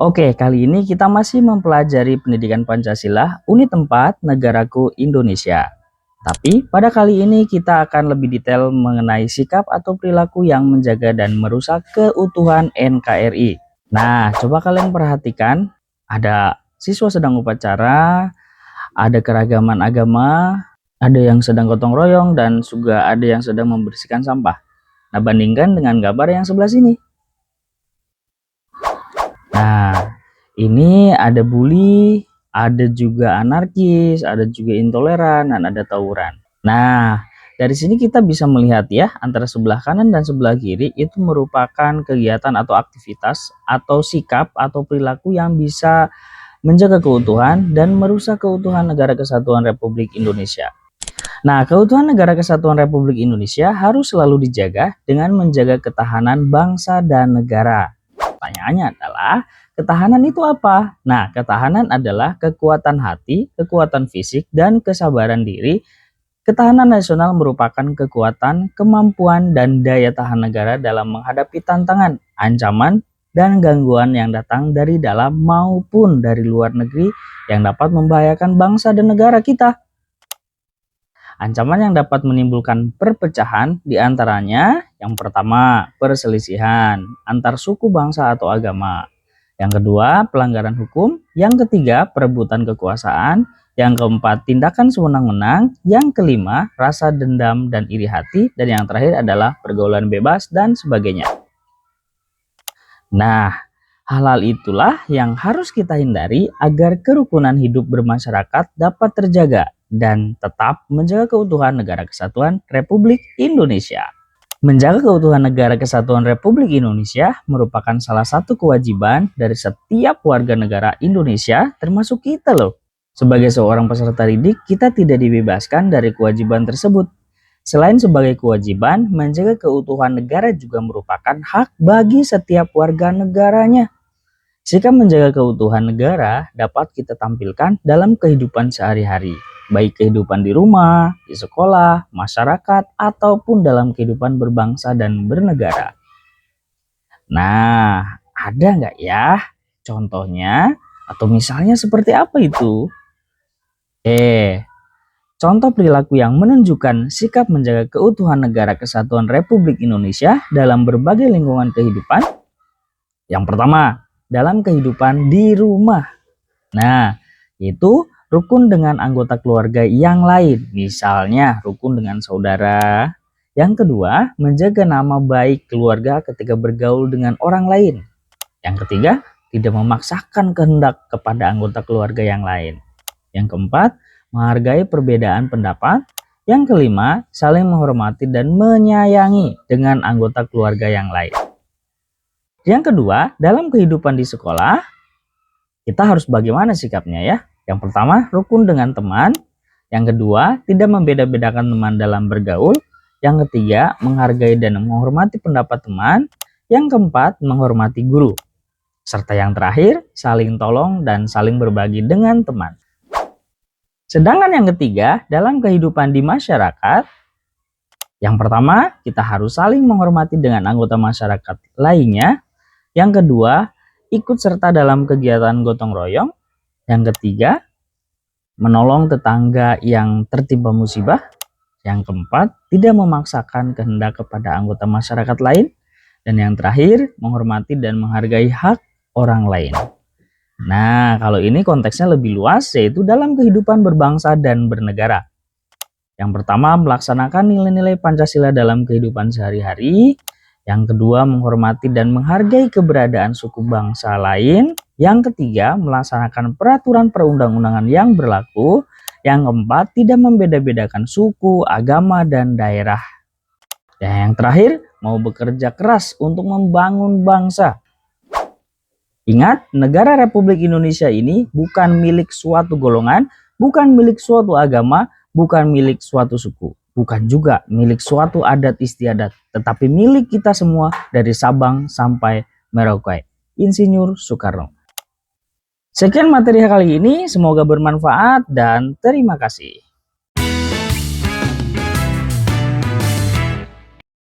Oke, kali ini kita masih mempelajari pendidikan Pancasila, unit 4, Negaraku Indonesia. Tapi pada kali ini kita akan lebih detail mengenai sikap atau perilaku yang menjaga dan merusak keutuhan NKRI. Nah, coba kalian perhatikan, ada siswa sedang upacara, ada keragaman agama, ada yang sedang gotong royong, dan juga ada yang sedang membersihkan sampah. Nah, bandingkan dengan gambar yang sebelah sini. Nah, ini ada bully, ada juga anarkis, ada juga intoleran, dan ada tawuran. Nah, dari sini kita bisa melihat ya, antara sebelah kanan dan sebelah kiri itu merupakan kegiatan atau aktivitas atau sikap atau perilaku yang bisa menjaga keutuhan dan merusak keutuhan Negara Kesatuan Republik Indonesia. Nah, keutuhan Negara Kesatuan Republik Indonesia harus selalu dijaga dengan menjaga ketahanan bangsa dan negara. Pertanyaannya adalah, ketahanan itu apa? Nah, ketahanan adalah kekuatan hati, kekuatan fisik, dan kesabaran diri. Ketahanan nasional merupakan kekuatan, kemampuan, dan daya tahan negara dalam menghadapi tantangan, ancaman, dan gangguan yang datang dari dalam maupun dari luar negeri yang dapat membahayakan bangsa dan negara kita. Ancaman yang dapat menimbulkan perpecahan diantaranya yang pertama, perselisihan antar suku, bangsa, atau agama. Yang kedua, pelanggaran hukum. Yang ketiga, perebutan kekuasaan. Yang keempat, tindakan sewenang-wenang. Yang kelima, rasa dendam dan iri hati. Dan yang terakhir adalah pergaulan bebas dan sebagainya. Nah, hal-hal itulah yang harus kita hindari agar kerukunan hidup bermasyarakat dapat terjaga dan tetap menjaga keutuhan Negara Kesatuan Republik Indonesia. Menjaga keutuhan Negara Kesatuan Republik Indonesia merupakan salah satu kewajiban dari setiap warga negara Indonesia, termasuk kita loh. Sebagai seorang peserta didik, kita tidak dibebaskan dari kewajiban tersebut. Selain sebagai kewajiban, menjaga keutuhan negara juga merupakan hak bagi setiap warga negaranya. Sikap menjaga keutuhan negara dapat kita tampilkan dalam kehidupan sehari-hari, baik kehidupan di rumah, di sekolah, masyarakat, ataupun dalam kehidupan berbangsa dan bernegara. Nah, ada nggak ya contohnya atau misalnya seperti apa itu? Contoh perilaku yang menunjukkan sikap menjaga keutuhan Negara Kesatuan Republik Indonesia dalam berbagai lingkungan kehidupan. Yang pertama, dalam kehidupan di rumah. Nah, itu rukun dengan anggota keluarga yang lain, misalnya rukun dengan saudara. Yang kedua, menjaga nama baik keluarga ketika bergaul dengan orang lain. Yang ketiga, tidak memaksakan kehendak kepada anggota keluarga yang lain. Yang keempat, menghargai perbedaan pendapat. Yang kelima, saling menghormati dan menyayangi dengan anggota keluarga yang lain. Yang kedua, dalam kehidupan di sekolah, kita harus bagaimana sikapnya ya? Yang pertama, rukun dengan teman. Yang kedua, tidak membeda-bedakan teman dalam bergaul. Yang ketiga, menghargai dan menghormati pendapat teman. Yang keempat, menghormati guru. Serta yang terakhir, saling tolong dan saling berbagi dengan teman. Sedangkan yang ketiga, dalam kehidupan di masyarakat, yang pertama, kita harus saling menghormati dengan anggota masyarakat lainnya. Yang kedua, ikut serta dalam kegiatan gotong royong. Yang ketiga, menolong tetangga yang tertimpa musibah. Yang keempat, tidak memaksakan kehendak kepada anggota masyarakat lain. Dan yang terakhir, menghormati dan menghargai hak orang lain. Nah, kalau ini konteksnya lebih luas, yaitu dalam kehidupan berbangsa dan bernegara. Yang pertama, melaksanakan nilai-nilai Pancasila dalam kehidupan sehari-hari. Yang kedua, menghormati dan menghargai keberadaan suku bangsa lain. Yang ketiga, melaksanakan peraturan perundang-undangan yang berlaku. Yang keempat, tidak membeda-bedakan suku, agama, dan daerah. Dan yang terakhir, mau bekerja keras untuk membangun bangsa. Ingat, negara Republik Indonesia ini bukan milik suatu golongan, bukan milik suatu agama, bukan milik suatu suku, bukan juga milik suatu adat istiadat, tetapi milik kita semua dari Sabang sampai Merauke. Insinyur Soekarno. Sekian materi kali ini, semoga bermanfaat dan terima kasih.